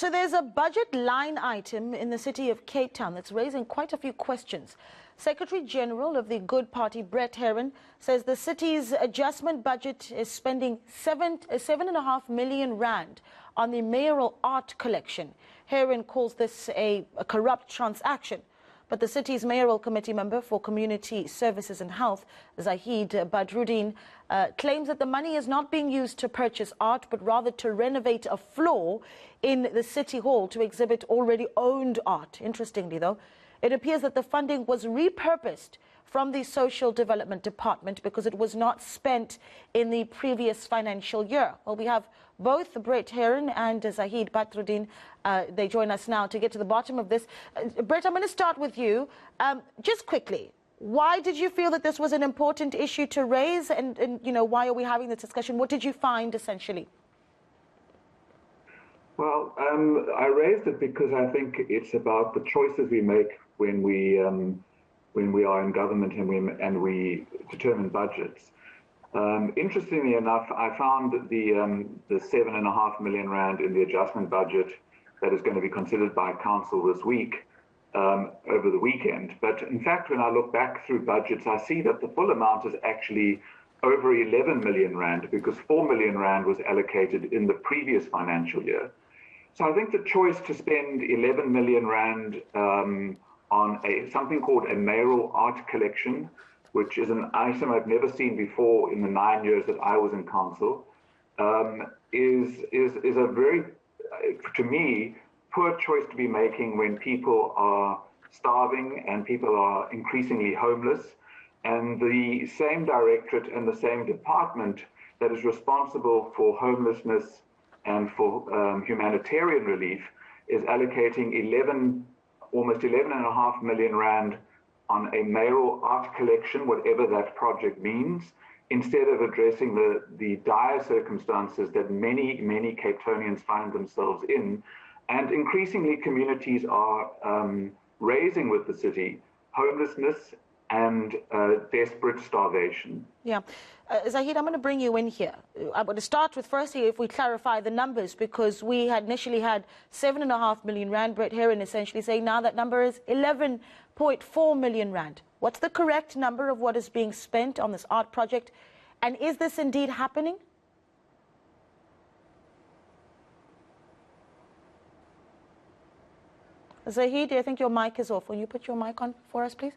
So there's a budget line item in the city of Cape Town that's raising quite a few questions. Secretary General of the Good Party, Brett Heron, says the city's adjustment budget is spending 7.5 million rand on the mayoral art collection. Heron calls this a corrupt transaction. But the city's mayoral committee member for community services and health, Zahid Badruddin, claims that the money is not being used to purchase art, but rather to renovate a floor in the city hall to exhibit already owned art. Interestingly, though, it appears that the funding was repurposed from the Social Development Department because it was not spent in the previous financial year. Well, we have both Brett Heron and Zahid Badruddin. They join us now to get to the bottom of this. Brett, I'm going to start with you. Just quickly, why did you feel that this was an important issue to raise? And you know, why are we having this discussion? What did you find, essentially? Well, I raised it because I think it's about the choices we make when we are in government and we determine budgets. Interestingly enough, I found that the 7.5 million rand in the adjustment budget that is going to be considered by council this week over the weekend. But in fact, when I look back through budgets, I see that the full amount is actually over 11 million rand because 4 million rand was allocated in the previous financial year. So I think the choice to spend 11 million rand on something called a mayoral art collection, which is an item I've never seen before in the 9 years that I was in council, is a very, to me, poor choice to be making when people are starving and people are increasingly homeless. And the same directorate and the same department that is responsible for homelessness and for humanitarian relief is allocating almost 11.5 million rand on a mayoral art collection, whatever that project means, instead of addressing the dire circumstances that many Cape Townians find themselves in. And increasingly communities are raising with the city homelessness and desperate starvation. Yeah. Zahid, I'm going to bring you in here. I'm going to start with, firstly, if we clarify the numbers, because we had initially had 7.5 million rand. Brett Heron essentially saying now that number is 11.4 million rand. What's the correct number of what is being spent on this art project? And is this indeed happening? Zahid, I think your mic is off. Will you put your mic on for us, please?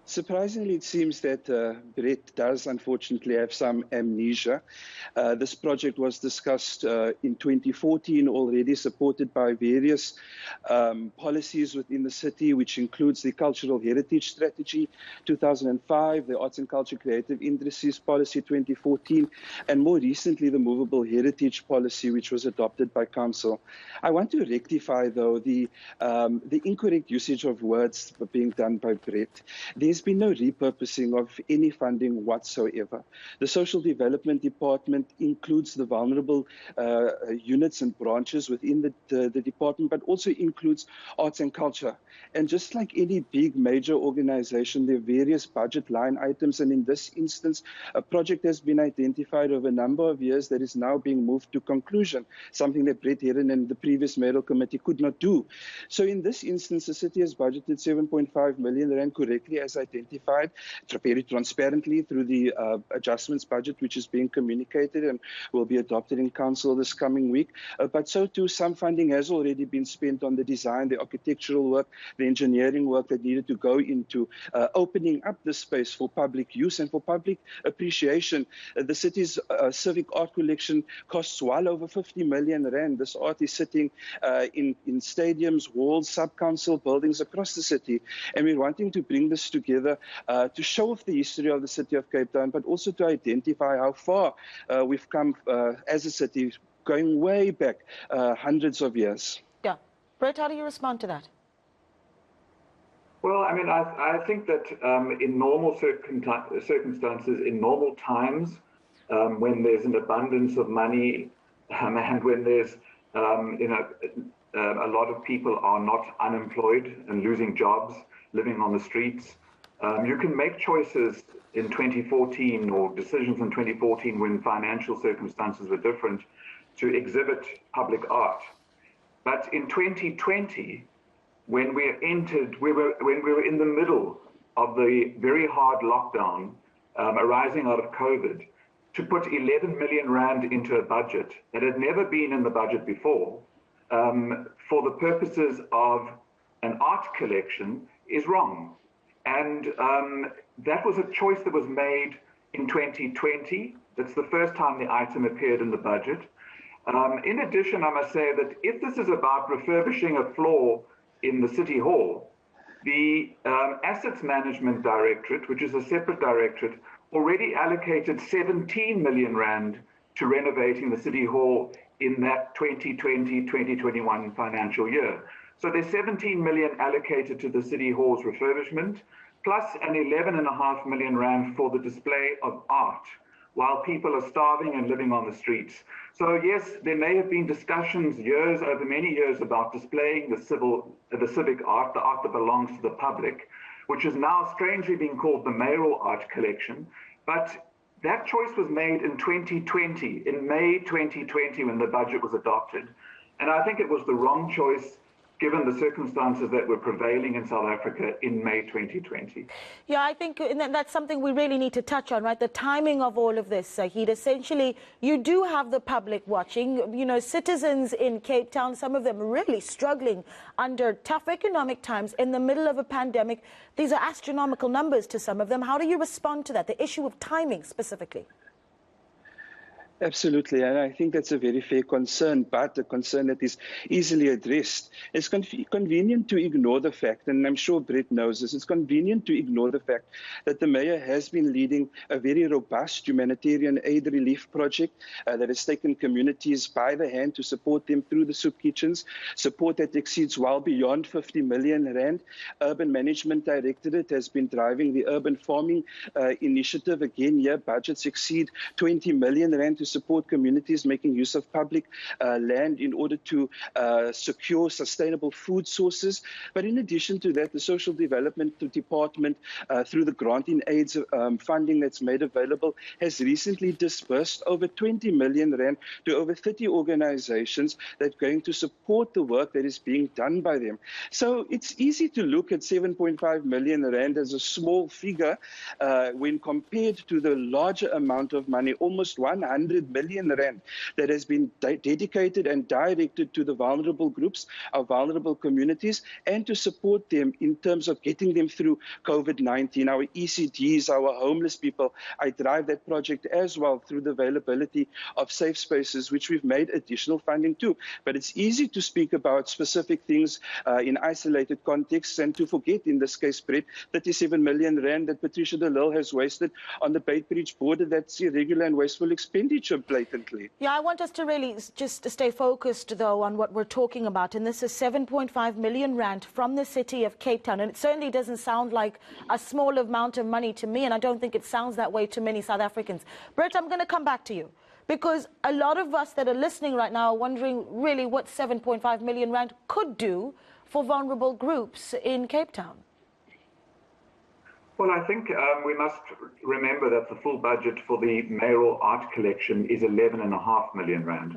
Surprisingly, it seems that Brett does unfortunately have some amnesia. This project was discussed in 2014 already, supported by various policies within the city, which includes the Cultural Heritage Strategy 2005, the Arts and Culture Creative Industries Policy 2014, and more recently the Movable Heritage Policy, which was adopted by Council. I want to rectify, though, the incorrect usage of words being done by Brett. There's been no repurposing of any funding whatsoever. The Social Development Department includes the vulnerable units and branches within the department, but also includes arts and culture. And just like any big major organization, there are various budget line items. And in this instance, a project has been identified over a number of years that is now being moved to conclusion, something that Brett Heron and the previous mayoral committee could not do. So in this instance, the city has budgeted 7.5 million rand correctly as identified, very transparently through the adjustments budget, which is being communicated and will be adopted in council this coming week. But so too, some funding has already been spent on the design, the architectural work, the engineering work that needed to go into opening up the space for public use and for public appreciation. The city's civic art collection costs well over 50 million rand. This art is sitting in stadiums, halls, sub-council buildings across the city. And we're wanting to bring this together to show off the history of the city of Cape Town, but also to identify how far we've come as a city, going way back hundreds of years. Yeah. Brett, how do you respond to that? Well, I mean, I think that in normal circumstances, in normal times, when there's an abundance of money and when there's, a lot of people are not unemployed and losing jobs, living on the streets, you can make choices in 2014 or decisions in 2014 when financial circumstances were different to exhibit public art. But in 2020, when we were in the middle of the very hard lockdown arising out of COVID, to put 11 million rand into a budget that had never been in the budget before for the purposes of an art collection is wrong. And that was a choice that was made in 2020. That's the first time the item appeared in the budget. In addition, I must say that if this is about refurbishing a floor in the City Hall, the Assets Management Directorate, which is a separate directorate, already allocated 17 million rand to renovating the City Hall in that 2020-2021 financial year. So there's 17 million allocated to the City Hall's refurbishment, plus an 11.5 million rand for the display of art, while people are starving and living on the streets. So yes, there may have been discussions over many years about displaying the civic art, the art that belongs to the public, which is now strangely being called the mayoral art collection. But that choice was made in 2020, in May 2020, when the budget was adopted. And I think it was the wrong choice, given the circumstances that were prevailing in South Africa in May 2020. Yeah, I think that's something we really need to touch on, right? The timing of all of this, Sahid. Essentially, you do have the public watching, you know, citizens in Cape Town, some of them really struggling under tough economic times in the middle of a pandemic. These are astronomical numbers to some of them. How do you respond to that, the issue of timing specifically? Absolutely, and I think that's a very fair concern, but a concern that is easily addressed. It's convenient to ignore the fact, and I'm sure Brett knows this, it's convenient to ignore the fact that the mayor has been leading a very robust humanitarian aid relief project that has taken communities by the hand to support them through the soup kitchens, support that exceeds well beyond 50 million rand. Urban Management Directorate has been driving the urban farming initiative. Again, here, budgets exceed 20 million rand to support communities making use of public land in order to secure sustainable food sources. But in addition to that, the Social Development Department, through the granting aids funding that's made available, has recently disbursed over 20 million rand to over 30 organizations that are going to support the work that is being done by them. So it's easy to look at 7.5 million rand as a small figure when compared to the larger amount of money, almost 100 million rand, that has been dedicated and directed to the vulnerable groups, our vulnerable communities, and to support them in terms of getting them through COVID-19, our ECDs, our homeless people. I drive that project as well through the availability of safe spaces, which we've made additional funding to. But it's easy to speak about specific things in isolated contexts and to forget, in this case, Brett, 37 million rand that Patricia de Lille has wasted on the Beitbridge border. That's irregular and wasteful expenditure, blatantly. Yeah, I want us to really just stay focused, though, on what we're talking about. And this is 7.5 million rand from the city of Cape Town. And it certainly doesn't sound like a small amount of money to me. And I don't think it sounds that way to many South Africans. Brett, I'm going to come back to you, because a lot of us that are listening right now are wondering really what 7.5 million rand could do for vulnerable groups in Cape Town. Well, I think we must remember that the full budget for the mayoral art collection is 11.5 million rand,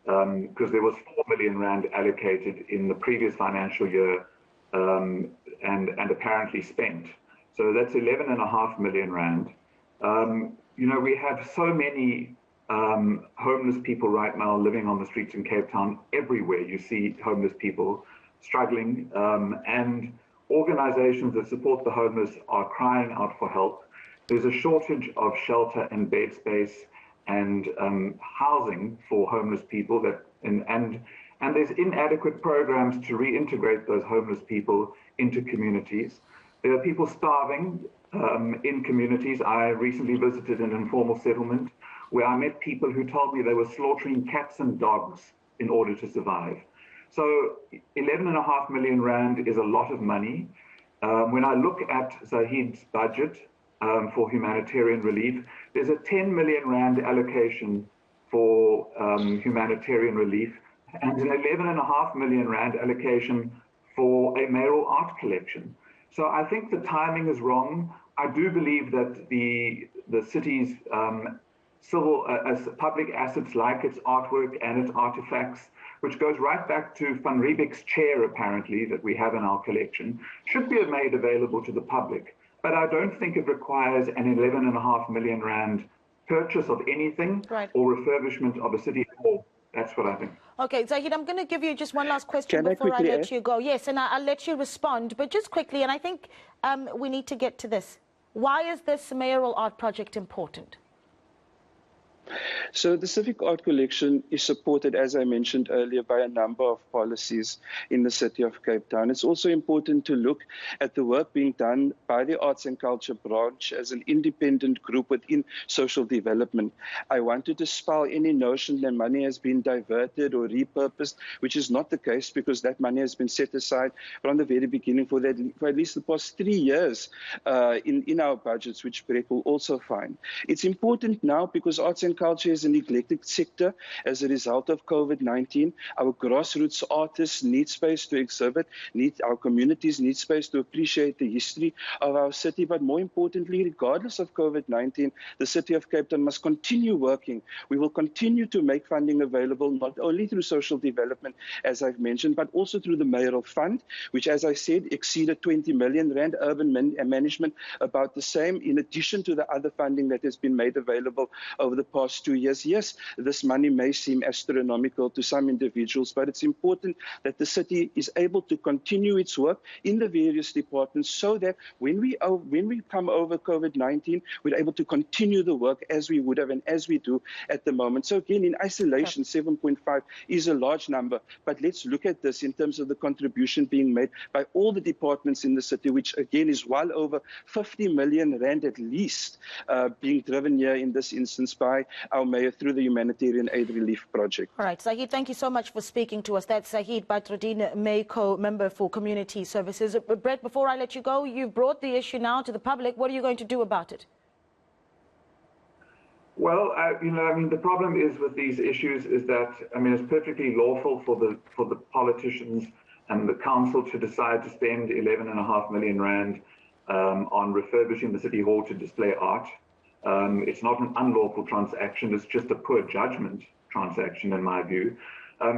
because there was 4 million rand allocated in the previous financial year and apparently spent. So that's 11.5 million rand. You know, we have so many homeless people right now living on the streets in Cape Town. Everywhere you see homeless people struggling, and organizations that support the homeless are crying out for help. There's a shortage of shelter and bed space and housing for homeless people, and there's inadequate programs to reintegrate those homeless people into communities. There are people starving in communities. I recently visited an informal settlement where I met people who told me they were slaughtering cats and dogs in order to survive. So 11.5 million rand is a lot of money. When I look at Zahid's budget for humanitarian relief, there's a 10 million rand allocation for humanitarian relief and an 11.5 million rand allocation for a mayoral art collection. So I think the timing is wrong. I do believe that the city's public assets like its artwork and its artifacts, which goes right back to Van Riebeck's chair, apparently, that we have in our collection, should be made available to the public. But I don't think it requires an 11.5 million rand purchase of anything or refurbishment of a city hall. That's what I think. Okay, Zahid, I'm going to give you just one last question before I let you go. Yes, and I'll let you respond, but just quickly, and I think we need to get to this. Why is this mayoral art project important? So the Civic Art Collection is supported, as I mentioned earlier, by a number of policies in the city of Cape Town. It's also important to look at the work being done by the Arts and Culture branch as an independent group within social development. I want to dispel any notion that money has been diverted or repurposed, which is not the case, because that money has been set aside from the very beginning for at least the past 3 years in our budgets, which Brett will also find. It's important now because arts and culture is a neglected sector as a result of COVID-19. Our grassroots artists need space to exhibit, our communities need space to appreciate the history of our city. But more importantly, regardless of COVID-19, the city of Cape Town must continue working. We will continue to make funding available, not only through social development, as I've mentioned, but also through the mayoral fund, which, as I said, exceeded 20 million rand, urban management about the same, in addition to the other funding that has been made available over the past 2 years. Yes, this money may seem astronomical to some individuals, but it's important that the city is able to continue its work in the various departments so that when we come over COVID-19, we're able to continue the work as we would have and as we do at the moment. So again, in isolation, 7.5 is a large number, but let's look at this in terms of the contribution being made by all the departments in the city, which again is well over 50 million rand at least being driven here in this instance by our mayor through the Humanitarian Aid Relief Project. All right, Zahid, thank you so much for speaking to us. That's Zahid Badruddin, MECO member for Community Services. Brett, before I let you go, you've brought the issue now to the public. What are you going to do about it? Well, the problem is with these issues is that, it's perfectly lawful for the politicians and the council to decide to spend 11.5 million rand on refurbishing the city hall to display art. It's not an unlawful transaction, it's just a poor judgment transaction in my view.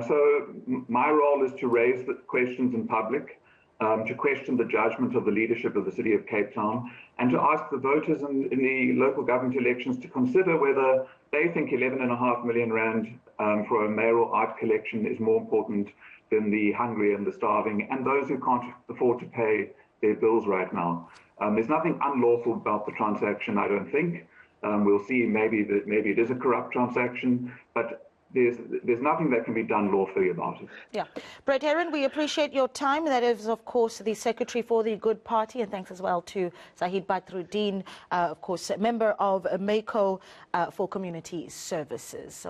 So my role is to raise the questions in public, to question the judgment of the leadership of the city of Cape Town, and to ask the voters in the local government elections to consider whether they think 11.5 million rand for a mayoral art collection is more important than the hungry and the starving and those who can't afford to pay their bills right now. There's nothing unlawful about the transaction, I don't think. We'll see maybe it is a corrupt transaction, but there's nothing that can be done lawfully about it. Yeah. Brett Heron, we appreciate your time. That is, of course, the Secretary for the Good Party, and thanks as well to Zahid Badruddin, of course, a member of MECO for Community Services.